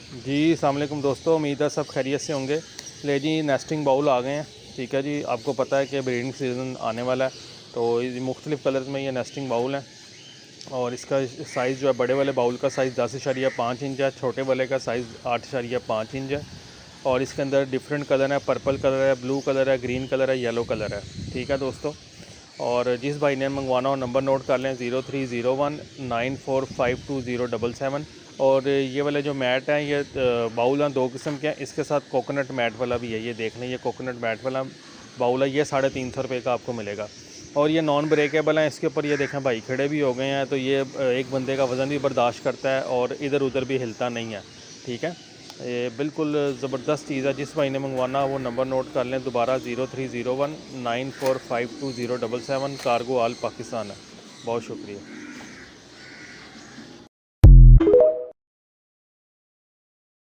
जी अस्सलाम वालेकुम दोस्तों, उम्मीद है सब खैरियत से होंगे। ले जी नेस्टिंग बाउल आ गए हैं। ठीक है जी, आपको पता है कि ब्रीडिंग सीज़न आने वाला है, तो ये मुख्तलिफ़ कलर्स में ये नेस्टिंग बाउल हैं। और इसका साइज़ जो है, बड़े वाले बाउल का साइज़ 10.5 इंच है, छोटे वाले का साइज़ 8.5 इंच है। और इसके अंदर डिफरेंट कलर है, पर्पल कलर है, ब्लू कलर है, ग्रीन कलर है, येलो कलर है। ठीक है दोस्तों, और जिस भाई ने मंगवाना हो नंबर नोट कर लें 030194520777। और ये वाले जो मैट हैं, ये बाउल हैं 2 किस्म के हैं। इसके साथ कोकोनट मैट वाला भी है, ये देख लें, ये कोकोनट मैट वाला बाउल है, ये 350 रुपये का आपको मिलेगा। और ये नॉन ब्रेकेबल है। इसके ऊपर ये देखें भाई खड़े भी हो गए हैं, तो ये एक बंदे का वज़न भी बर्दाश्त करता है और इधर उधर भी हिलता नहीं है। ठीक है, ये बिल्कुल ज़बरदस्त चीज़ है। जिस भाई ने मंगवाना वो नंबर नोट कर लें दोबारा 030194520777। कार्गो आल पाकिस्तान है। बहुत शुक्रिया।